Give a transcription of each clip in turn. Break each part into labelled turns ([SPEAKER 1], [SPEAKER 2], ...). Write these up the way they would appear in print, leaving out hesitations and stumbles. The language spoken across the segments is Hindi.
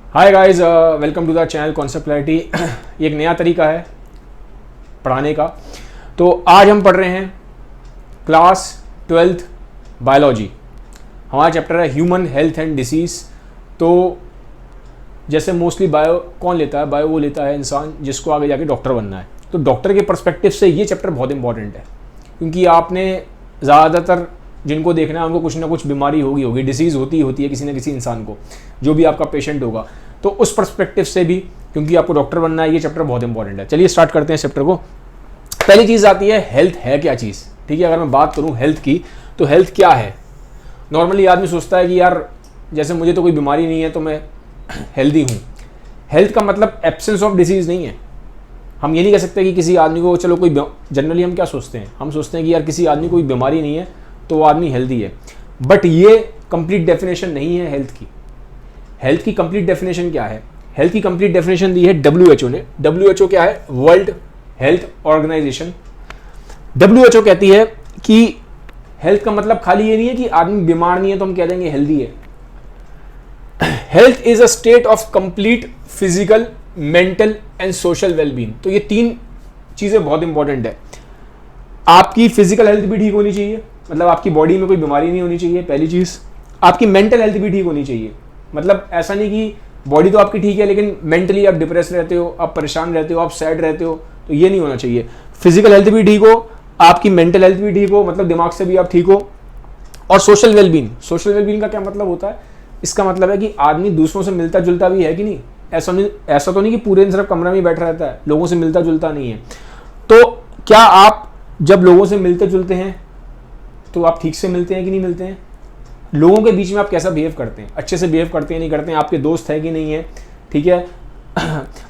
[SPEAKER 1] Hi guys, welcome to the channel concept clarity. ये एक नया तरीका है पढ़ाने का। तो आज हम पढ़ रहे हैं क्लास 12th बायोलॉजी। हमारा चैप्टर है ह्यूमन हेल्थ एंड डिसीज़। तो जैसे मोस्टली बायो कौन लेता है, बायो वो लेता है इंसान जिसको आगे जाके डॉक्टर बनना है। तो डॉक्टर के पर्सपेक्टिव से ये चैप्टर बहुत इंपॉर्टेंट है, क्योंकि आपने ज़्यादातर जिनको देखना है उनको कुछ ना कुछ बीमारी होगी, डिसीज़ होती है किसी न किसी इंसान को, जो भी आपका पेशेंट होगा। तो उस पर्सपेक्टिव से भी, क्योंकि आपको डॉक्टर बनना है, ये चैप्टर बहुत इंपॉर्टेंट है। चलिए स्टार्ट करते हैं चैप्टर को। पहली चीज़ आती है हेल्थ है क्या चीज़। ठीक है, अगर मैं बात करूँ हेल्थ की, तो हेल्थ क्या है। नॉर्मली आदमी सोचता है कि यार जैसे मुझे तो कोई बीमारी नहीं है तो मैं हेल्दी हूँ। हेल्थ का मतलब एब्सेंस ऑफ डिसीज़ नहीं है। हम ये नहीं कह सकते कि किसी आदमी को, चलो कोई, जनरली हम क्या सोचते हैं, हम सोचते हैं कि यार किसी आदमी को कोई बीमारी नहीं है तो वो आदमी हेल्दी है। बट ये कंप्लीट डेफिनेशन नहीं है हेल्थ की। हेल्थ की कंप्लीट डेफिनेशन क्या है? हेल्थ की कंप्लीट डेफिनेशन दी है WHO ने। WHO क्या है? World health organisation. WHO कहती है कि हेल्थ का मतलब खाली ये नहीं है कि आदमी बीमार नहीं है तो हम कह देंगे हेल्दी है। Health is a state of complete physical, mental and social wellbeing. तो ये तीन चीजें बहुत इंपॉर्टेंट है। आपकी फिजिकल हेल्थ भी ठीक होनी चाहिए, मतलब आपकी बॉडी में कोई बीमारी नहीं होनी चाहिए, पहली चीज। आपकी मेंटल हेल्थ भी ठीक होनी चाहिए, मतलब ऐसा नहीं कि बॉडी तो आपकी ठीक है लेकिन मेंटली आप डिप्रेस रहते हो, आप परेशान रहते हो, आप सैड रहते हो, तो ये नहीं होना चाहिए। फिजिकल हेल्थ भी ठीक हो, आपकी मेंटल हेल्थ भी ठीक हो, मतलब दिमाग से भी आप ठीक हो। और सोशल वेलबींग। सोशल वेलबींग का क्या मतलब होता है? इसका मतलब है कि आदमी दूसरों से मिलता जुलता भी है कि नहीं। ऐसा तो नहीं कि पूरे दिन सिर्फ कमरे में बैठा रहता है, लोगों से मिलता जुलता नहीं है। तो क्या आप जब लोगों से मिलते जुलते हैं तो आप ठीक से मिलते हैं कि नहीं मिलते हैं? लोगों के बीच में आप कैसा बिहेव करते हैं, अच्छे से बिहेव करते हैं नहीं करते हैं, आपके दोस्त है कि नहीं है, ठीक है।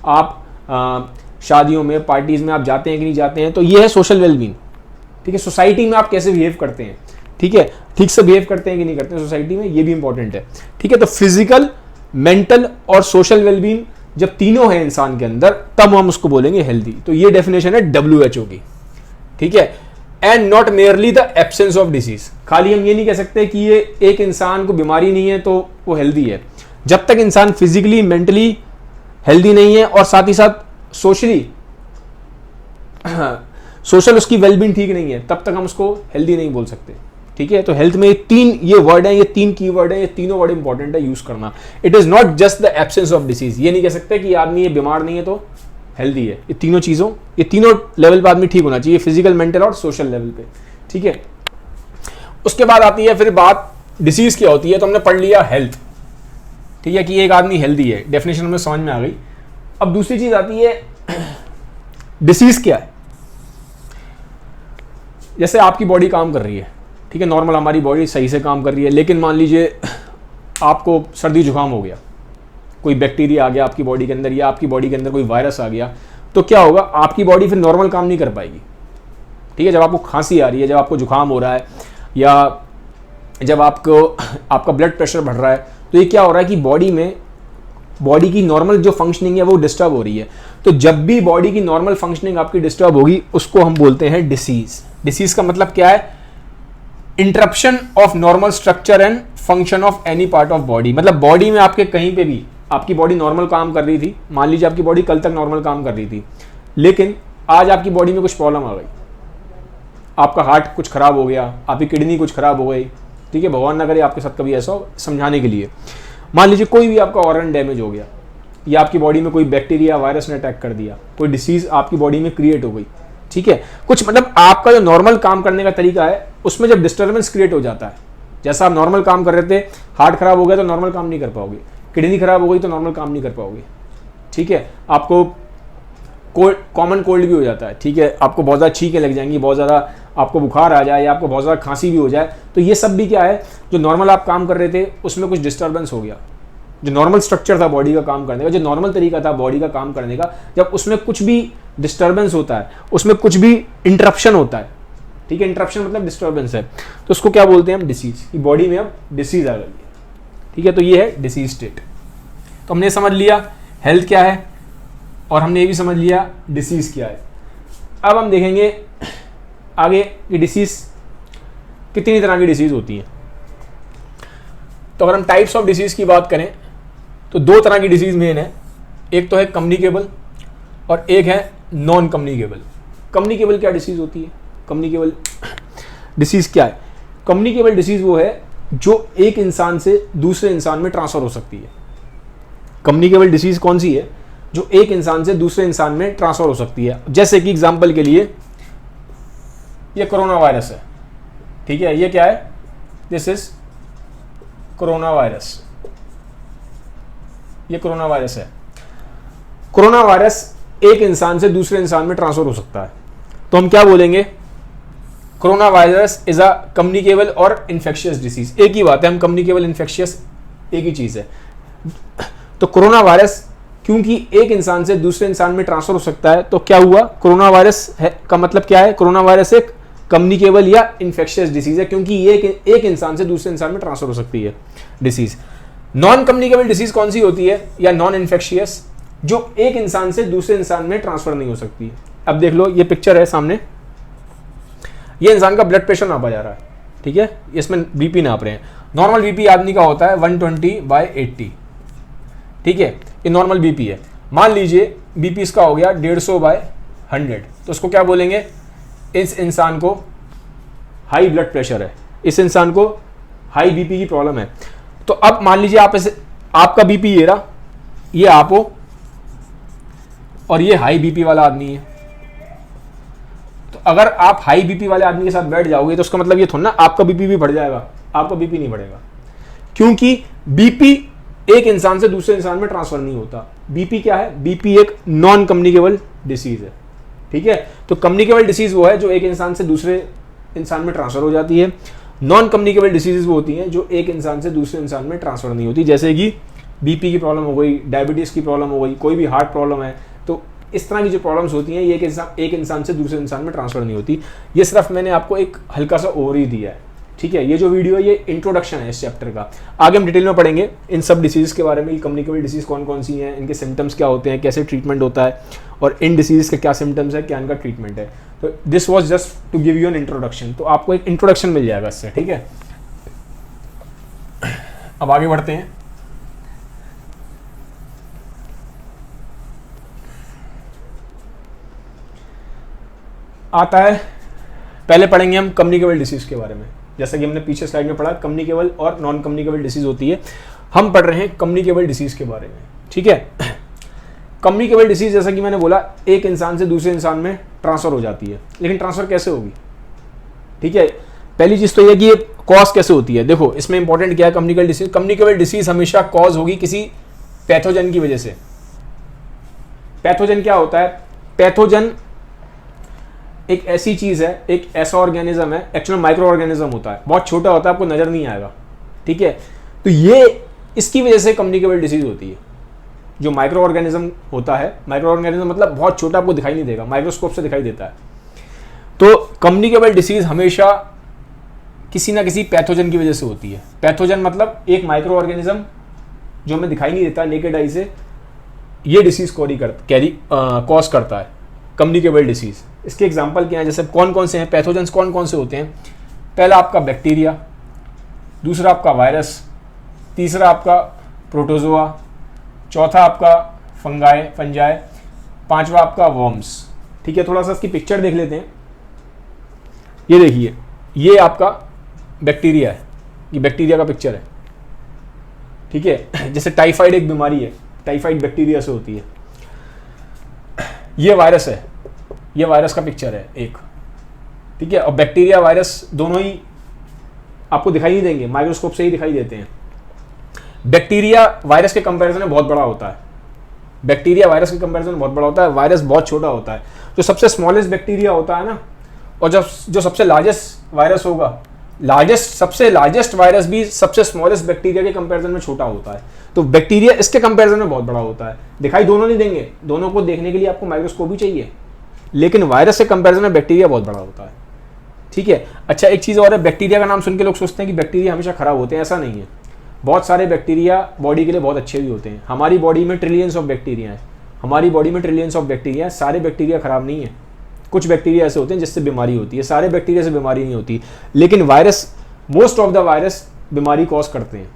[SPEAKER 1] आप शादियों में, पार्टीज में आप जाते हैं कि नहीं जाते हैं, तो ये है सोशल वेलबींग। ठीक है, सोसाइटी में आप कैसे बिहेव करते हैं, ठीक है, ठीक से बिहेव करते हैं कि नहीं करते हैं सोसाइटी में, ये भी इंपॉर्टेंट है। ठीक है, तो फिजिकल, मेंटल और सोशल वेलबींग जब तीनों है इंसान के अंदर, तब हम उसको बोलेंगे हेल्दी। तो ये डेफिनेशन है WHO की। ठीक है, and not merely the absence of disease. खाली हम ये नहीं कह सकते कि ये एक इंसान को बीमारी नहीं है तो वो हेल्दी है। जब तक इंसान फिजिकली, मेंटली हेल्दी नहीं है और साथ ही साथ सोशल उसकी वेलबींग ठीक नहीं है, तब तक हम उसको हेल्दी नहीं बोल सकते। ठीक है, तो हेल्थ में ये वर्ड है, ये तीन की वर्ड है, ये तीनों वर्ड इंपॉर्टेंट है यूज करना। It is not just the absence of disease. ये नहीं कह सकते कि आदमी ये बीमार नहीं है तो हेल्दी है। ये तीनों लेवल पे आदमी ठीक होना चाहिए, फिजिकल, मेंटल और सोशल लेवल पे। ठीक है, उसके बाद आती है फिर बात डिसीज क्या होती है। तो हमने पढ़ लिया हेल्थ, ठीक है, कि एक आदमी हेल्दी है, डेफिनेशन हमें समझ में आ गई। अब दूसरी चीज आती है डिसीज क्या है। जैसे आपकी बॉडी काम कर रही है, ठीक है, नॉर्मल हमारी बॉडी सही से काम कर रही है, लेकिन मान लीजिए आपको सर्दी जुकाम हो गया, कोई बैक्टीरिया आ गया आपकी बॉडी के अंदर, या आपकी बॉडी के अंदर कोई वायरस आ गया, तो क्या होगा? आपकी बॉडी फिर नॉर्मल काम नहीं कर पाएगी। ठीक है, जब आपको खांसी आ रही है, जब आपको जुकाम हो रहा है, या जब आपका ब्लड प्रेशर बढ़ रहा है, तो ये क्या हो रहा है कि बॉडी की नॉर्मल जो फंक्शनिंग है वो डिस्टर्ब हो रही है। तो जब भी बॉडी की नॉर्मल फंक्शनिंग आपकी डिस्टर्ब होगी, उसको हम बोलते हैं डिसीज। डिसीज का मतलब क्या है? Interruption of normal structure and function of any part of body. मतलब बॉडी में आपके कहीं पे भी, आपकी बॉडी नॉर्मल काम कर रही थी, मान लीजिए आपकी बॉडी कल तक नॉर्मल काम कर रही थी, लेकिन आज आपकी बॉडी में कुछ प्रॉब्लम आ गई, आपका हार्ट कुछ खराब हो गया, आपकी किडनी कुछ खराब हो गई। ठीक है, भगवान ना करे आपके साथ कभी ऐसा हो, समझाने के लिए। मान लीजिए कोई भी आपका ऑर्गन डैमेज हो गया, या आपकी बॉडी में कोई बैक्टीरिया, वायरस ने अटैक कर दिया, कोई डिसीज आपकी बॉडी में क्रिएट हो गई। ठीक है, कुछ मतलब आपका जो नॉर्मल काम करने का तरीका है उसमें जब डिस्टर्बेंस क्रिएट हो जाता है, जैसा आप नॉर्मल काम कर रहे थे, हार्ट खराब हो गया तो नॉर्मल काम नहीं कर पाओगे, किडनी खराब हो गई तो नॉर्मल काम नहीं कर पाओगे। ठीक है, आपको कॉमन कोल्ड भी हो जाता है, ठीक है, आपको बहुत ज़्यादा छींकें लग जाएंगी, बहुत ज़्यादा आपको बुखार आ जाए, या आपको बहुत ज़्यादा खांसी भी हो जाए, तो ये सब भी क्या है, जो नॉर्मल आप काम कर रहे थे उसमें कुछ डिस्टर्बेंस हो गया। जो नॉर्मल स्ट्रक्चर था बॉडी का काम करने का, जो नॉर्मल तरीका था बॉडी का काम करने का, जब उसमें कुछ भी डिस्टर्बेंस होता है, उसमें कुछ भी इंटरप्शन होता है, ठीक है, इंटरप्शन मतलब डिस्टर्बेंस है, तो उसको क्या बोलते हैं हम? डिसीज। कि बॉडी में अब डिसीज आ गई है। ठीक है, तो ये है डिसीज स्टेट। तो हमने समझ लिया हेल्थ क्या है, और हमने ये भी समझ लिया डिसीज क्या है। अब हम देखेंगे आगे कि डिसीज कितनी तरह की डिसीज होती है। तो अगर हम टाइप्स ऑफ डिसीज की बात करें तो दो तरह की डिसीज मेन है, एक तो है कम्युनिकेबल और एक है नॉन कम्युनिकेबल। कम्युनिकेबल क्या डिसीज होती है? कम्युनिकेबल डिसीज क्या है? कम्युनिकेबल डिसीज वो है जो एक इंसान से दूसरे इंसान में ट्रांसफर हो सकती है। कम्युनिकेबल डिसीज कौन सी है? जो एक इंसान से दूसरे इंसान में ट्रांसफर हो सकती है। जैसे कि एग्जांपल के लिए ये कोरोना वायरस है, ठीक है, ये क्या है? दिस इज कोरोना वायरस, ये कोरोना वायरस है। कोरोना वायरस एक इंसान से दूसरे इंसान में ट्रांसफर हो सकता है, तो हम क्या बोलेंगे? Corona virus is a communicable और इन्फेक्शियस डिसीज। एक ही बात है, हम कम्युनिकेबल इन्फेक्शियस एक ही चीज है। तो कोरोना वायरस क्योंकि एक इंसान से दूसरे इंसान में ट्रांसफर हो सकता है, तो क्या हुआ? कोरोना वायरस है का मतलब क्या है? कोरोना वायरस एक कम्युनिकेबल या इन्फेक्शियस डिसीज है, क्योंकि ये एक इंसान से दूसरे इंसान में ट्रांसफर हो सकती है डिसीज। नॉन कम्युनिकेबल डिसीज कौन सी होती है, या नॉन इन्फेक्शियस? जो एक इंसान से दूसरे इंसान में ट्रांसफर नहीं हो सकती। अब देख लो, ये पिक्चर है सामने, ये इंसान का ब्लड प्रेशर नापा जा रहा है, ठीक है, इसमें बीपी नाप रहे हैं। नॉर्मल बीपी आदमी का होता है 120/80, ठीक है, ये नॉर्मल बीपी है। मान लीजिए बीपी इसका हो गया 150/100, तो उसको क्या बोलेंगे? इस इंसान को हाई ब्लड प्रेशर है, इस इंसान को हाई बीपी की प्रॉब्लम है। तो अब मान लीजिए आप इसे, आपका बीपी ये रहा, ये आप हो और ये हाई बीपी वाला आदमी है। तो अगर आप हाई बीपी वाले आदमी के साथ बैठ जाओगे तो उसका मतलब ये थोड़ा ना आपका बीपी भी बढ़ जाएगा, आपका बीपी नहीं बढ़ेगा, क्योंकि बीपी एक इंसान से दूसरे इंसान में ट्रांसफर नहीं होता। बीपी क्या है? बीपी एक नॉन कम्युनिकेबल डिसीज है, ठीक है। तो कम्युनिकेबल डिसीज वो है जो एक इंसान से दूसरे इंसान में ट्रांसफर हो जाती है। नॉन कम्युनिकेबल डिसीजेज वो होती हैं जो एक इंसान से दूसरे इंसान में ट्रांसफर नहीं होती, जैसे कि बीपी की प्रॉब्लम हो गई, डायबिटीज़ की प्रॉब्लम हो गई, कोई भी हार्ट प्रॉब्लम है। तो इस तरह की जो प्रॉब्लम्स होती हैं ये एक इंसान से दूसरे इंसान में ट्रांसफर नहीं होती। ये सिर्फ मैंने आपको एक हल्का सा ओवरव्यू दिया है, ठीक है। ये जो वीडियो है ये इंट्रोडक्शन है इस चैप्टर का। आगे हम डिटेल में पढ़ेंगे इन सब डिसीज़ के बारे में, कम्युनिकेबल डिसीज़ कौन कौन सी हैं, इनके सिम्टम्स क्या होते हैं, कैसे ट्रीटमेंट होता है, और इन डिसीज़ के क्या सिम्टम्स है, क्या इनका ट्रीटमेंट है। तो this was just to give you an introduction, तो आपको एक इंट्रोडक्शन मिल जाएगा इससे, ठीक है। अब आगे बढ़ते हैं। आता है, पहले पढ़ेंगे हम कम्युनिकेबल डिसीज के बारे में। जैसा कि हमने पीछे स्लाइड में पढ़ा, कम्युनिकेबल और नॉन कम्युनिकेबल डिसीज होती है। हम पढ़ रहे हैं कम्युनिकेबल डिसीज के बारे में, ठीक है। कम्युनिकेबल डिसीज जैसा कि मैंने बोला, एक इंसान से दूसरे इंसान में ट्रांसफर हो जाती है, लेकिन ट्रांसफर कैसे होगी, ठीक है। पहली चीज तो यह कि ये कॉज कैसे होती है। देखो इसमें इंपॉर्टेंट क्या है, कम्युनिकेबल डिसीज हमेशा कॉज होगी किसी पैथोजन की वजह से। पैथोजन क्या होता है? पैथोजन एक ऐसी चीज है, एक ऐसा ऑर्गेनिज्म है, एक्चुअली माइक्रो ऑर्गेनिज्म होता है, बहुत छोटा होता है, आपको नजर नहीं आएगा, ठीक है। तो ये इसकी वजह से कम्युनिकेबल डिसीज होती है। जो माइक्रो ऑर्गेनिज्म होता है, माइक्रो ऑर्गेनिज्म मतलब बहुत छोटा, आपको दिखाई नहीं देगा, माइक्रोस्कोप से दिखाई देता है। तो कम्युनिकेबल डिसीज हमेशा किसी ना किसी पैथोजन की वजह से होती है। पैथोजन मतलब एक माइक्रो ऑर्गेनिज्म जो हमें दिखाई नहीं देता नेकेड आई से, ये डिसीज कॉज करता है कम्युनिकेबल डिसीज। इसके एग्जांपल क्या है, जैसे कौन कौन से हैं पैथोजन्स, कौन कौन से होते हैं? पहला आपका बैक्टीरिया, दूसरा आपका वायरस, तीसरा आपका प्रोटोजोआ, चौथा आपका फंजाई, पांचवा आपका वर्म्स, ठीक है। थोड़ा सा इसकी पिक्चर देख लेते हैं। ये देखिए, ये आपका बैक्टीरिया है, ये बैक्टीरिया का पिक्चर है, ठीक है। जैसे टाइफाइड एक बीमारी है, टाइफाइड बैक्टीरिया से होती है। ये वायरस है, ये वायरस का पिक्चर है एक, ठीक है। और बैक्टीरिया वायरस दोनों ही आपको दिखाई नहीं देंगे, माइक्रोस्कोप से ही दिखाई देते हैं। बैक्टीरिया वायरस के कंपैरिजन में बहुत बड़ा होता है, बैक्टीरिया वायरस के कंपैरिजन में बहुत बड़ा होता है, वायरस बहुत छोटा होता है। जो सबसे स्मॉलेस्ट बैक्टीरिया होता है ना, और जो सबसे लार्जेस्ट वायरस होगा, सबसे लार्जेस्ट वायरस भी सबसे स्मॉलेस्ट बैक्टीरिया के कंपैरिजन में छोटा होता है। तो बैक्टीरिया इसके कंपैरिजन में बहुत बड़ा होता है। दिखाई दोनों नहीं देंगे, दोनों को देखने के लिए आपको माइक्रोस्कोप ही चाहिए, लेकिन वायरस के कंपैरिजन में बैक्टीरिया बहुत बड़ा होता है, ठीक है। अच्छा, एक चीज़ और है, बैक्टीरिया का नाम सुन के लोग सोचते हैं कि बैक्टीरिया हमेशा खराब होते हैं, ऐसा नहीं है। बहुत सारे बैक्टीरिया बॉडी के लिए बहुत अच्छे भी होते हैं। हमारी बॉडी में ट्रिलियंस ऑफ बैक्टीरिया हैं, हमारी बॉडी में ट्रिलियंस ऑफ बैक्टीरिया हैं। सारे बैक्टीरिया खराब नहीं है, कुछ बैक्टीरिया ऐसे होते हैं जिससे बीमारी होती है, सारे बैक्टीरिया से बीमारी नहीं होती। लेकिन virus, most of the virus बीमारी कॉज करते हैं,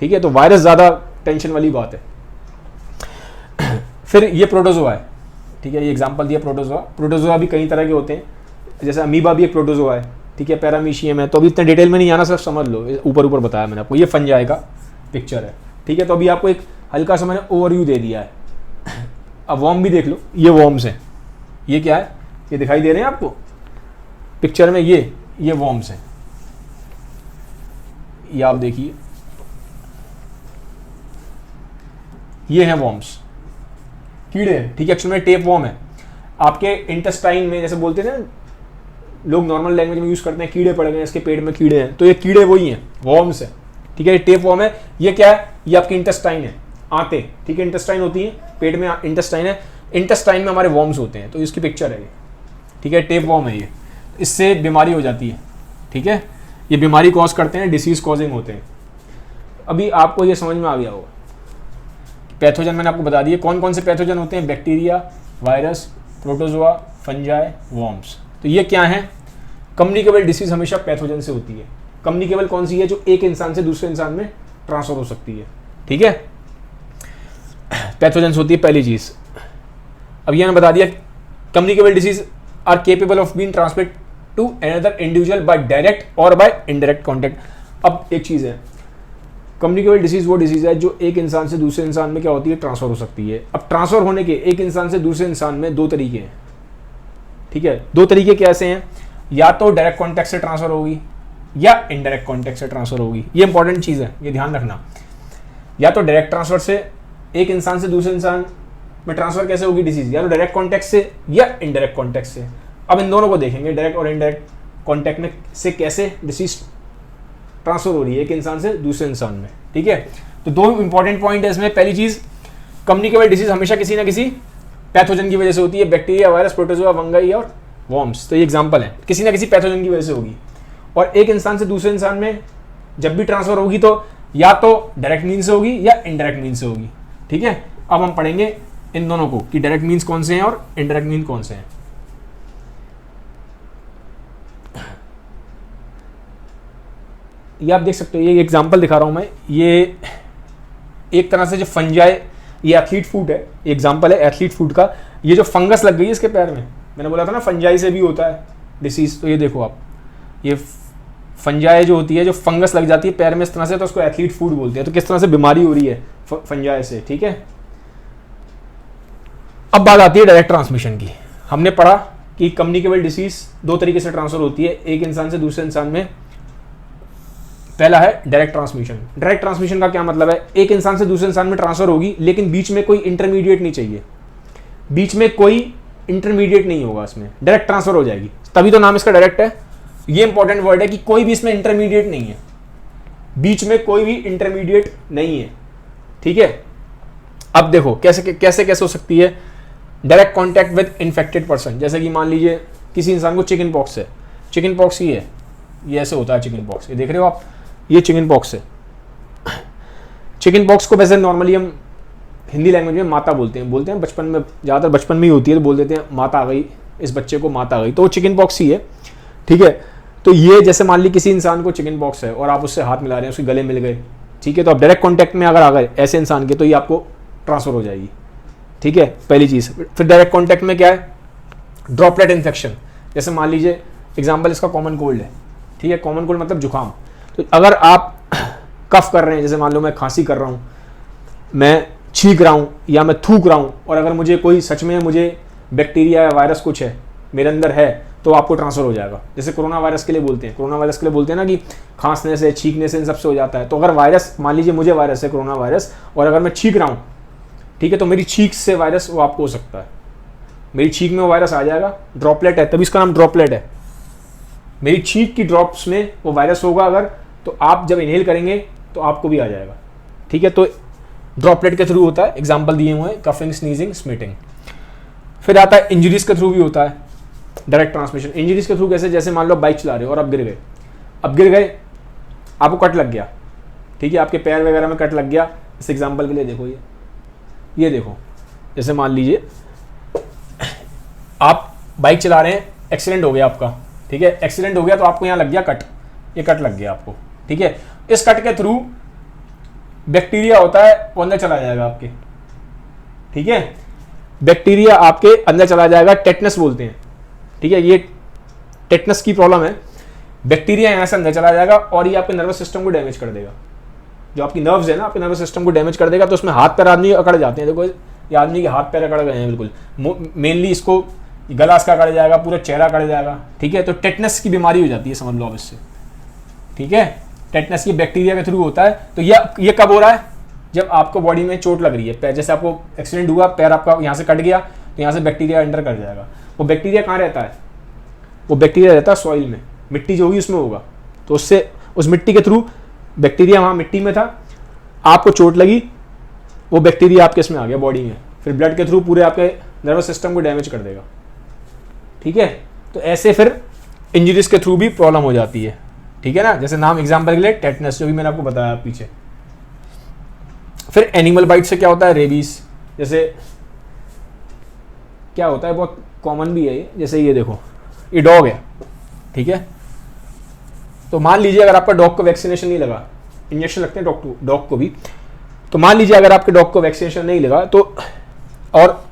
[SPEAKER 1] ठीक है। तो वायरस ज़्यादा टेंशन वाली बात है। फिर ये प्रोटोजोआ है, ठीक है, ये एग्जांपल दिया प्रोटोजोआ। प्रोटोजोआ भी कई तरह के होते हैं, जैसे अमीबा भी एक प्रोटोजोआ है, ठीक है, पैरामीशियम है। तो अभी इतने डिटेल में नहीं आना, सिर्फ समझ लो, ऊपर ऊपर बताया मैंने आपको। ये फंजाई का पिक्चर है, ठीक है। तो अभी आपको एक हल्का सा मैंने ओवरव्यू दे दिया है। अब वॉर्म भी देख लो, ये वॉर्म्स हैं। ये क्या है, ये दिखाई दे रहे हैं आपको पिक्चर में, ये वॉर्म्स हैं। ये आप देखिए, ये हैं वॉर्म्स, कीड़े हैं, ठीक है। एक्चुअली में टेप वॉर्म है आपके इंटेस्टाइन में, जैसे बोलते हैं ना लोग, नॉर्मल लैंग्वेज में यूज करते हैं, कीड़े पड़ गए इसके पेट में, कीड़े हैं, तो ये कीड़े वही हैं, वॉर्म्स है, ठीक है। टेप वॉर्म है। ये क्या है, ये आपकी इंटेस्टाइन है, आंतें, ठीक है, इंटेस्टाइन होती है पेट में, इंटेस्टाइन है, इंटेस्टाइन में हमारे वॉर्म्स होते हैं। तो इसकी पिक्चर है ये, ठीक है, टेप वॉर्म है ये। इससे बीमारी हो जाती है, ठीक है, ये बीमारी कॉज करते हैं, डिसीज कॉजिंग होते हैं। अभी आपको ये समझ में आ गया होगा, पैथोजन मैंने आपको बता दिए कौन कौन से पैथोजन होते हैं, bacteria, virus, protozoa, fungi, worms. तो ये क्या है, कम्युनिकेबल डिसीज हमेशा पैथोजन से होती है। कम्युनिकेबल कौन सी है, जो एक इंसान से दूसरे इंसान में ट्रांसफर हो सकती है, ठीक है, पैथोजन से होती है पहली चीज। अब ये मैंने बता दिया, communicable disease are capable of being transmit to another individual by direct और बाय इनडायरेक्ट कॉन्टैक्ट। अब एक चीज है, कम्युनिकेबल डिसीज वो डिसीज है जो एक इंसान से दूसरे इंसान में क्या होती है, ट्रांसफर हो सकती है। अब ट्रांसफर होने के एक इंसान से दूसरे इंसान में दो तरीके हैं, ठीक है। दो तरीके कैसे हैं, या तो डायरेक्ट कॉन्टैक्ट से ट्रांसफर होगी या इनडायरेक्ट कॉन्टैक्ट से ट्रांसफर होगी। ये इंपॉर्टेंट चीज है, ये ध्यान रखना। या तो डायरेक्ट ट्रांसफर से एक इंसान से दूसरे इंसान में ट्रांसफर कैसे होगी डिसीज, या तो डायरेक्ट कॉन्टैक्ट से या इनडायरेक्ट कॉन्टैक्ट से। अब इन दोनों को देखेंगे, डायरेक्ट और इनडायरेक्ट कॉन्टैक्ट में से कैसे डिसीज ट्रांसफर हो रही है एक इंसान से दूसरे इंसान में, ठीक है। तो दो इंपॉर्टेंट पॉइंट है इसमें। पहली चीज, कम्युनिकेबल डिसीज हमेशा किसी ना किसी पैथोजन की वजह से होती है, बैक्टीरिया, वायरस, प्रोटोजोआ, फंगाई और वॉर्म्स। तो ये एग्जांपल है, किसी ना किसी पैथोजन की वजह से होगी। और एक इंसान से दूसरे इंसान में जब भी ट्रांसफर होगी तो या तो डायरेक्ट मीन से होगी या इनडायरेक्ट मीन से होगी, ठीक है। अब हम पढ़ेंगे इन दोनों को कि डायरेक्ट मीन्स कौन से हैं और इनडायरेक्ट मीन कौन से हैं। ये आप देख सकते हो, ये एग्जांपल दिखा रहा हूं मैं। ये एक तरह से जो फंजाई, ये एथलीट फूड है, एग्जांपल है एथलीट फूड का। ये जो फंगस लग गई है इसके पैर में, मैंने बोला था ना फंजाई से भी होता है डिसीज। तो ये देखो आप, ये फंजाई जो होती है, जो फंगस लग जाती है पैर में इस तरह से, तो उसको एथलीट फूड बोलते हैं। तो किस तरह से बीमारी हो रही है फंजाई से, ठीक है। अब बात आती है डायरेक्ट ट्रांसमिशन की। हमने पढ़ा कि कम्युनिकेबल डिसीज दो तरीके से ट्रांसफर होती है एक इंसान से दूसरे इंसान में। पहला है डायरेक्ट ट्रांसमिशन। डायरेक्ट ट्रांसमिशन का क्या मतलब है, एक इंसान से दूसरे इंसान में ट्रांसफर होगी लेकिन बीच में कोई इंटरमीडिएट नहीं चाहिए, बीच में कोई इंटरमीडिएट नहीं होगा, इसमें डायरेक्ट ट्रांसफर हो जाएगी, तभी तो नाम इसका डायरेक्ट है। ये इंपॉर्टेंट वर्ड है कि कोई भी इसमें इंटरमीडिएट नहीं है, बीच में कोई भी इंटरमीडिएट नहीं है, ठीक है। अब देखो कैसे कैसे कैसे हो सकती है direct contact with infected person. जैसे कि मान लीजिए किसी इंसान को चिकन पॉक्स है, चिकन पॉक्स ही है, ये ऐसे होता है चिकन पॉक्स, ये देख रहे हो आप, ये चिकन पॉक्स है। चिकन पॉक्स को वैसे नॉर्मली हम हिंदी लैंग्वेज में माता बोलते हैं बचपन में, ज़्यादातर बचपन में ही होती है, तो बोल देते हैं माता आ गई, इस बच्चे को माता आ गई, तो वो चिकन पॉक्स ही है, ठीक है। तो ये जैसे मान ली किसी इंसान को चिकन पॉक्स है और आप उससे हाथ मिला रहे हैं, उसके गले मिल गए, ठीक है, तो आप डायरेक्ट कॉन्टैक्ट में अगर आ गए ऐसे इंसान के, तो ये आपको ट्रांसफर हो जाएगी, ठीक है, पहली चीज़। फिर डायरेक्ट कॉन्टैक्ट में क्या है, ड्रॉपलेट इन्फेक्शन। जैसे मान लीजिए एग्जाम्पल इसका कॉमन कोल्ड है, ठीक है, कॉमन कोल्ड मतलब जुकाम। तो अगर आप कफ कर रहे हैं, जैसे मान लो मैं खांसी कर रहा हूँ, मैं छींक रहा हूँ या मैं थूक रहा हूँ, और अगर मुझे कोई सच में मुझे बैक्टीरिया या वायरस कुछ है मेरे अंदर है, तो आपको ट्रांसफर हो जाएगा। जैसे कोरोना वायरस के लिए बोलते हैं, कोरोना वायरस के लिए बोलते हैं ना कि खांसने से, छींकने से इन सबसे हो जाता है। तो अगर वायरस, मान लीजिए मुझे वायरस है कोरोना वायरस, और अगर मैं छींक रहा हूँ, ठीक है, तो मेरी छींक से वायरस वो आपको हो सकता है, मेरी छींक में वो वायरस आ जाएगा, ड्रॉपलेट है तभी इसका नाम ड्रॉपलेट है। मेरी छींक की ड्रॉप्स में वो वायरस होगा अगर, तो आप जब इनहेल करेंगे तो आपको भी आ जाएगा, ठीक है। तो ड्रॉपलेट के थ्रू होता है, एग्जाम्पल दिए हुए हैं, कफिंग, स्नीजिंग, स्मिटिंग। फिर आता है इंजरीज के थ्रू भी होता है डायरेक्ट ट्रांसमिशन। इंजरीज के थ्रू कैसे, जैसे मान लो बाइक चला रहे हो और आप गिर गए, आपको कट लग गया, ठीक है, आपके पैर वगैरह में कट लग गया। इस एग्जाम्पल के लिए देखो, ये देखो, जैसे मान लीजिए आप बाइक चला रहे हैं, एक्सीडेंट हो गया आपका, ठीक है, एक्सीडेंट हो गया तो आपको यहाँ लग गया कट, ये कट लग गया आपको, ठीक है। इस कट के थ्रू बैक्टीरिया होता है वो अंदर चला जाएगा आपके, ठीक है, बैक्टीरिया आपके अंदर चला जाएगा, टेटनस बोलते हैं, ठीक है, ये टेटनस की प्रॉब्लम है, बैक्टीरिया यहाँ से अंदर चला जाएगा और ये आपके नर्वस सिस्टम को डैमेज कर देगा, जो आपकी नर्व्स है ना, आपके नर्वस सिस्टम को डैमेज कर देगा। तो उसमें हाथ पैर आदमी अकड़ जाते हैं, देखो ये आदमी के हाथ पैर अकड़ गए हैं बिल्कुल, मेनली इसको गला इसका अकड़ जाएगा, पूरा चेहरा अकड़ जाएगा, ठीक है। तो टेटनस की बीमारी हो जाती है, समझ लो आप इससे, ठीक है। टेटनस की बैक्टीरिया के थ्रू होता है। तो ये कब हो रहा है? जब आपको बॉडी में चोट लग रही है, पैर जैसे आपको एक्सीडेंट हुआ, पैर आपका यहाँ से कट गया, तो यहाँ से बैक्टीरिया एंटर कर जाएगा। वो बैक्टीरिया कहाँ रहता है? वो बैक्टीरिया रहता है सॉइल में, मिट्टी जो होगी उसमें होगा। तो उससे उस मिट्टी के थ्रू बैक्टीरिया वहाँ मिट्टी में था, आपको चोट लगी, वो बैक्टीरिया आपके इसमें आ गया बॉडी में, फिर ब्लड के थ्रू पूरे आपके नर्वस सिस्टम को डैमेज कर देगा, ठीक है। तो ऐसे फिर इंजरीज के थ्रू भी प्रॉब्लम हो जाती है, ठीक है ना। जैसे नाम एग्जांपल के लिए टेटनस, जो भी मैंने आपको बताया पीछे। फिर एनिमल बाइट से क्या होता है? रेबीज। जैसे क्या होता है, बहुत कॉमन भी है ये, जैसे ये देखो, ये डॉग है, ठीक है। तो मान लीजिए अगर आपका डॉग को वैक्सीनेशन नहीं लगा, इंजेक्शन लगते हैं डॉग को भी, तो मान लीजिए अगर आपके डॉग को वैक्सीनेशन नहीं लगा, तो और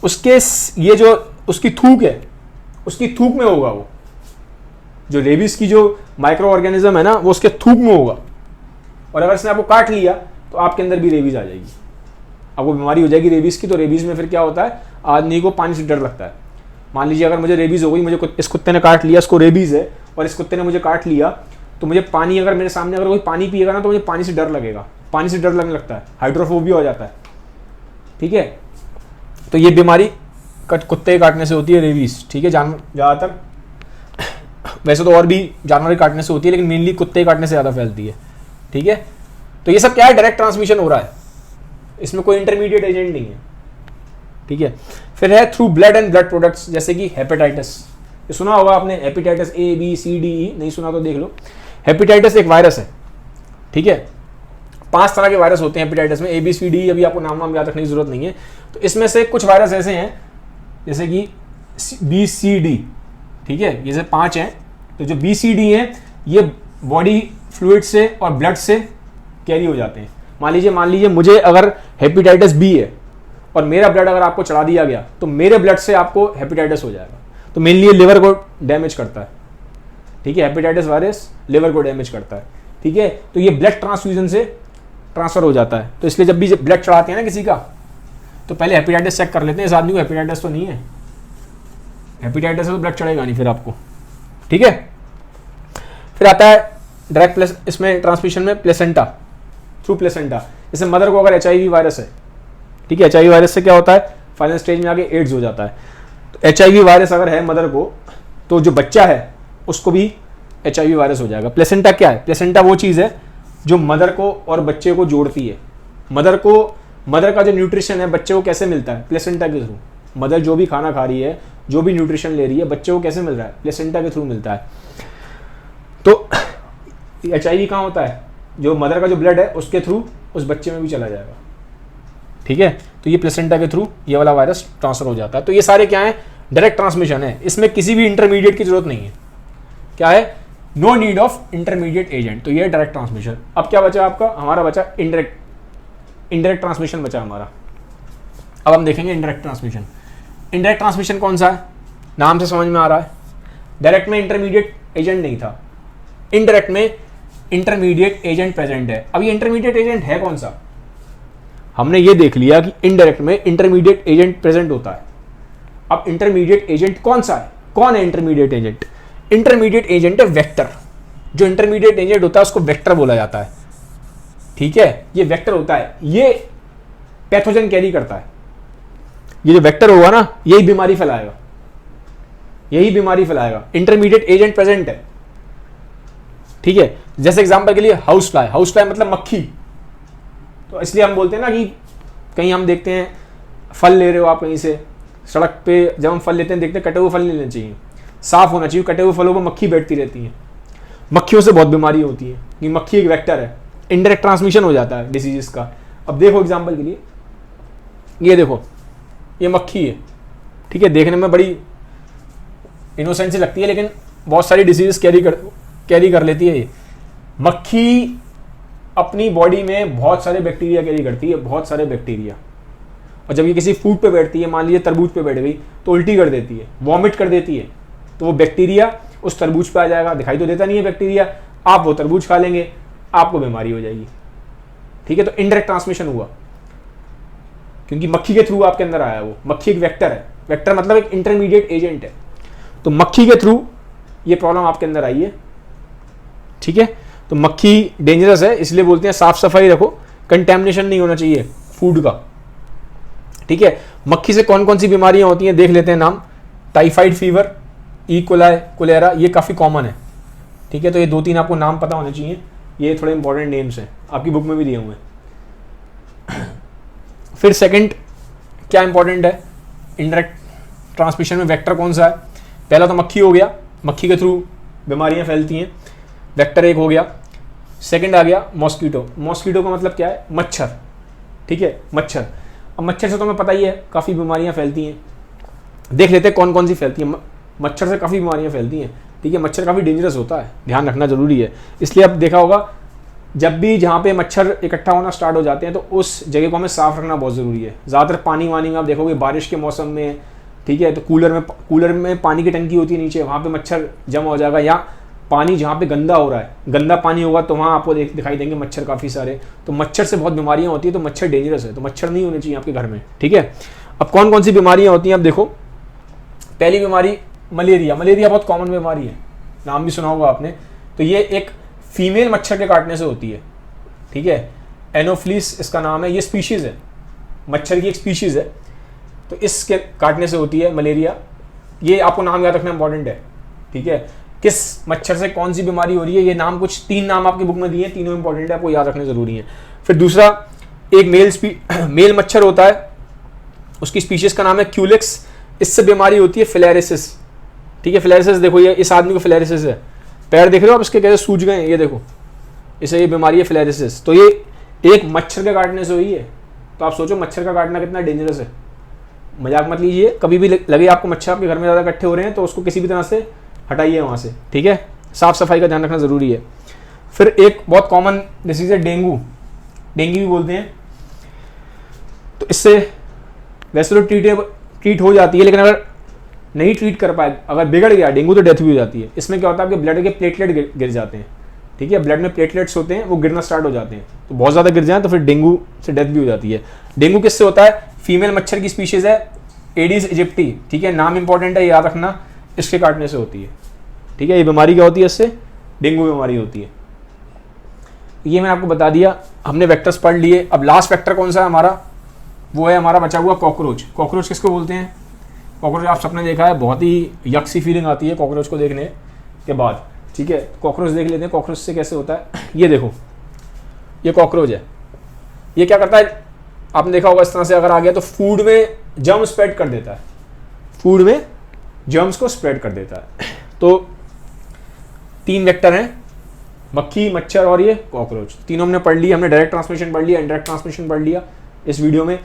[SPEAKER 1] उसके ये जो उसकी थूक है, उसकी थूक में होगा, वो जो रेबीज की जो माइक्रो ऑर्गेनिज्म है ना, वो उसके थूक में होगा। और अगर इसने आपको काट लिया तो आपके अंदर भी रेबीज आ जाएगी, आपको बीमारी हो जाएगी रेबीज की। तो रेबीज में फिर क्या होता है, आदमी को पानी से डर लगता है। मान लीजिए अगर मुझे रेबीज हो गई, मुझे इस कुत्ते ने काट लिया, इसको रेबीज है, और इस कुत्ते ने मुझे काट लिया, तो मुझे पानी, अगर मेरे सामने अगर कोई पानी पिएगा ना, तो मुझे पानी से डर लगेगा, पानी से डर लगने लगता है, हाइड्रोफोबिया हो जाता है, ठीक है। तो ये बीमारी कुत्ते काटने से होती है, रेबीज, ठीक है। ज़्यादातर वैसे तो और भी जानवर काटने से होती है, लेकिन मेनली कुत्ते काटने से ज़्यादा फैलती है, ठीक है। तो ये सब क्या है? डायरेक्ट ट्रांसमिशन हो रहा है, इसमें कोई इंटरमीडिएट एजेंट नहीं है, ठीक है। फिर है through blood and blood products, जैसे कि हेपेटाइटिस, ये सुना होगा आपने, hepatitis A B C D E, नहीं सुना तो देख लो। हेपेटाइटिस एक वायरस है, ठीक है। 5 तरह के वायरस होते हैं हेपेटाइटिस में, A B C D E, अभी आपको नाम याद रखने की जरूरत नहीं है। तो इसमें से कुछ वायरस ऐसे हैं, जैसे कि B C D, ठीक है, ये से 5 हैं। तो जो B C D हैं, ये बॉडी फ्लूइड से और ब्लड से कैरी हो जाते हैं। मान लीजिए मुझे अगर हेपेटाइटिस B है और मेरा ब्लड अगर आपको चढ़ा दिया गया, तो मेरे ब्लड से आपको हेपेटाइटिस हो जाएगा। तो मेनली ये लिवर को डैमेज करता है, ठीक है। हेपेटाइटिस वायरस लिवर को डैमेज करता है, ठीक है। तो ये ब्लड ट्रांसफ्यूजन से ट्रांसफर हो जाता है। तो इसलिए जब भी ब्लड चढ़ाते हैं ना किसी का, तो पहले हेपेटाइटिस चेक कर लेते हैं, इस आदमी को हेपेटाइटिस तो नहीं है। हेपेटाइटिस से तो ब्लड चढ़ेगा नहीं फिर आपको, ठीक है। फिर आता है डायरेक्ट इसमें ट्रांसमिशन में प्लेसेंटा, थ्रू प्लेसेंटा। जैसे मदर को अगर HIV वायरस है, ठीक है, HIV वायरस से क्या होता है, फाइनल स्टेज में आके एड्स हो जाता है। तो HIV वायरस अगर है मदर को, तो जो बच्चा है उसको भी HIV वायरस हो जाएगा। प्लेसेंटा क्या है? प्लेसेंटा वो चीज़ है जो मदर को और बच्चे को जोड़ती है। मदर का जो न्यूट्रिशन है बच्चे को कैसे मिलता है? प्लेसेंटा के थ्रू। मदर जो भी खाना खा रही है, जो भी न्यूट्रिशन ले रही है, बच्चे को कैसे मिल रहा है? प्लेसेंटा के थ्रू मिलता है। तो HIV कहाँ होता है? जो मदर का जो ब्लड है उसके थ्रू उस बच्चे में भी चला जाएगा, ठीक है। तो ये प्लेसेंटा के थ्रू ये वाला वायरस ट्रांसफर हो जाता है। तो ये सारे क्या है? डायरेक्ट ट्रांसमिशन है, इसमें किसी भी इंटरमीडिएट की जरूरत नहीं है। क्या है? No need of intermediate agent. तो ये डायरेक्ट ट्रांसमिशन। अब क्या बचा आपका? हमारा बचा इनडायरेक्ट ट्रांसमिशन बचा हमारा। अब हम देखेंगे इनडायरेक्ट ट्रांसमिशन। इनडायरेक्ट ट्रांसमिशन कौन सा है? नाम से समझ में आ रहा है, डायरेक्ट में इंटरमीडिएट एजेंट नहीं था, इनडायरेक्ट में इंटरमीडिएट एजेंट प्रेजेंट है। अब ये इंटरमीडिएट एजेंट है कौन सा? हमने ये देख लिया कि इनडायरेक्ट में इंटरमीडिएट एजेंट प्रेजेंट होता है। अब इंटरमीडिएट एजेंट कौन सा है? कौन है इंटरमीडिएट एजेंट? इंटरमीडिएट एजेंट है वेक्टर। जो इंटरमीडिएट एजेंट होता है उसको वेक्टर बोला जाता है, ठीक है। ये वेक्टर होता है, ये पैथोजन कैरी करता है। ये जो वेक्टर होगा ना, यही बीमारी फैलाएगा, यही बीमारी फैलाएगा। इंटरमीडिएट एजेंट प्रेजेंट है, ठीक है। जैसे एग्जांपल के लिए हाउस फ्लाई। हाउस फ्लाई मतलब मक्खी। तो इसलिए हम बोलते हैं ना कि कहीं हम देखते हैं फल ले रहे हो आप कहीं से, सड़क पे जब हम फल लेते हैं देखते हैं कटे हुए फल नहीं लेने चाहिए, साफ होना चाहिए। कटे हुए फलों पर मक्खी बैठती रहती है, मक्खियों से बहुत बीमारी होती है। कि मक्खी एक वेक्टर है, इनडायरेक्ट ट्रांसमिशन हो जाता है डिसीजेस का। अब देखो एग्जांपल के लिए, ये देखो, ये मक्खी है, ठीक है। देखने में बड़ी इनोसेंट सी लगती है, लेकिन बहुत सारी डिसीजेस कैरी कर लेती है। ये मक्खी अपनी बॉडी में बहुत सारे बैक्टीरिया कैरी करती है, बहुत सारे बैक्टीरिया। और जब ये किसी फूड पे बैठती है, मान लीजिए तरबूज पे बैठ गई, तो उल्टी कर देती है, वॉमिट कर देती है, तो वो बैक्टीरिया उस तरबूज पे आ जाएगा। दिखाई तो देता नहीं है बैक्टीरिया, आप वो तरबूज खा लेंगे, आपको बीमारी हो जाएगी। ठीक है, तो इनडायरेक्ट ट्रांसमिशन हुआ, क्योंकि मक्खी के थ्रू आपके अंदर आया। वो मक्खी एक वेक्टर है, वेक्टर मतलब एक इंटरमीडिएट एजेंट है, तो मक्खी के थ्रू ये प्रॉब्लम आपके अंदर आई है। ठीक है, तो मक्खी डेंजरस है, इसलिए बोलते हैं साफ सफाई रखो, कंटेमिनेशन नहीं होना चाहिए फूड का। ठीक है, मक्खी से कौन कौन सी बीमारियां होती हैं देख लेते हैं नाम। Typhoid fever, E coli, cholera, ये काफ़ी कॉमन है। ठीक है, तो ये 2-3 आपको नाम पता होने चाहिए, ये थोड़े इंपॉर्टेंट नेम्स हैं, आपकी बुक में भी दिए हुए हैं। फिर सेकंड क्या इंपॉर्टेंट है, इनडायरेक्ट ट्रांसमिशन में वेक्टर कौन सा है। पहला तो मक्खी हो गया, मक्खी के थ्रू बीमारियां फैलती हैं, वेक्टर एक हो गया। सेकंड आ गया मॉस्किटो। मॉस्किटो का मतलब क्या है, मच्छर। ठीक है, मच्छर। अब मच्छर से तो हमें पता ही है काफ़ी बीमारियां फैलती हैं, देख लेते हैं कौन कौन सी फैलती हैं। मच्छर से काफ़ी बीमारियां फैलती हैं। ठीक है, मच्छर काफ़ी डेंजरस होता है, ध्यान रखना जरूरी है। इसलिए अब देखा होगा, जब भी जहाँ पे मच्छर इकट्ठा होना स्टार्ट हो जाते हैं तो उस जगह को हमें साफ रखना बहुत ज़रूरी है। ज़्यादातर पानी वानी में आप देखोगे बारिश के मौसम में, ठीक है, तो कूलर में पानी की टंकी होती है नीचे, वहाँ पे मच्छर जमा हो जाएगा। या पानी जहाँ पे गंदा हो रहा है, गंदा पानी होगा तो वहाँ आपको दिखाई देंगे मच्छर काफ़ी सारे। तो मच्छर से बहुत बीमारियाँ होती है, तो मच्छर डेंजरस है, तो मच्छर नहीं होने चाहिए आपके घर में। ठीक है, अब कौन कौन सी बीमारियाँ होती हैं, अब देखो। पहली बीमारी मलेरिया। मलेरिया बहुत कॉमन बीमारी है, नाम भी सुना होगा आपने। तो ये एक फीमेल मच्छर के काटने से होती है। ठीक है, एनोफ्लिस इसका नाम है, ये स्पीशीज़ है, मच्छर की एक स्पीशीज़ है, तो इसके काटने से होती है मलेरिया। ये आपको नाम याद रखना इंपॉर्टेंट है। ठीक है, किस मच्छर से कौन सी बीमारी हो रही है, ये नाम कुछ 3 नाम आपकी बुक में दिए हैं, तीनों इंपॉर्टेंट है, आपको याद रखने जरूरी है। फिर दूसरा एक मेल मच्छर होता है, उसकी स्पीशीज का नाम है क्यूलेक्स। इससे बीमारी होती है फिलेरिसिस। ठीक है, फिलेरिसिस देखो, ये इस आदमी को फिलेरिसिस है, पैर देख रहे हो आप इसके कैसे सूज गए हैं, ये देखो, इसे ये बीमारी है फिलेरिसिस। तो ये एक मच्छर के काटने से हुई है। तो आप सोचो मच्छर का काटना कितना डेंजरस है। मजाक मत लीजिए, कभी भी लगे आपको मच्छर आपके घर में ज़्यादा इकट्ठे हो रहे हैं तो उसको किसी भी तरह से हटाइए वहाँ से। ठीक है, साफ सफाई का ध्यान रखना ज़रूरी है। फिर एक बहुत कॉमन डिसीज है डेंगू, डेंगू भी बोलते हैं। तो इससे वैसे तो ट्रीट हो जाती है, लेकिन अगर नहीं ट्रीट कर पाए, अगर बिगड़ गया डेंगू, तो डेथ भी हो जाती है। इसमें क्या होता है, आपके ब्लड के प्लेटलेट गिर जाते हैं। ठीक है, ब्लड में प्लेटलेट्स होते हैं, वो गिरना स्टार्ट हो जाते हैं, तो बहुत ज़्यादा गिर जाए तो फिर डेंगू से डेथ भी हो जाती है। डेंगू किससे होता है, फीमेल मच्छर की स्पीशीज़ है एडिस इजिप्टी। ठीक है, नाम इंपॉर्टेंट है, याद रखना, इसके काटने से होती है। ठीक है, ये बीमारी क्या होती है, इससे डेंगू बीमारी होती है। ये मैंने आपको बता दिया, हमने वेक्टर्स पढ़ लिए। अब लास्ट वेक्टर कौन सा है हमारा, वो है हमारा बचा हुआ कॉकरोच। कॉकरोच किसको बोलते हैं, कॉकरोच आप सबने देखा है, बहुत ही यक सी फीलिंग आती है कॉकरोच को देखने के बाद। ठीक है, कॉकरोच देख लेते हैं, कॉकरोच से कैसे होता है। ये देखो, ये कॉकरोच है, ये क्या करता है, आपने देखा होगा, इस तरह से अगर आ गया तो फूड में जर्म स्प्रेड कर देता है, फूड में जर्म्स को स्प्रेड कर देता है। तो 3 वेक्टर हैं, मक्खी, मच्छर और ये कॉकरोच। तीनों हमने पढ़ लिया, हमने डायरेक्ट ट्रांसमिशन पढ़ लिया, इनडायरेक्ट ट्रांसमिशन पढ़ लिया इस वीडियो में।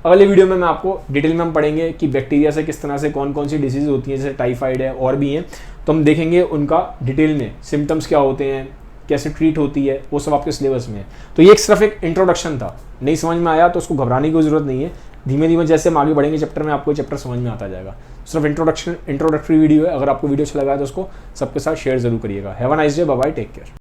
[SPEAKER 1] अगले वीडियो में मैं आपको डिटेल में हम पढ़ेंगे कि बैक्टीरिया से किस तरह से कौन कौन सी डिसीज होती हैं, जैसे टाइफाइड है और भी हैं, तो हम देखेंगे उनका डिटेल में, सिम्टम्स क्या होते हैं, कैसे ट्रीट होती है, वो सब आपके सिलेबस में है। तो ये सिर्फ एक इंट्रोडक्शन था, नहीं समझ में आया तो उसको घबराने की जरूरत नहीं है। धीमे धीमे जैसे हम आगे बढ़ेंगे चैप्टर में, आपको चैप्टर समझ में आता जाएगा। सिर्फ इंट्रोडक्टरी वीडियो है। अगर आपको वीडियो अच्छा लगा है तो उसको सबके साथ शेयर जरूर करिएगा। Have a nice day, bye bye, take care.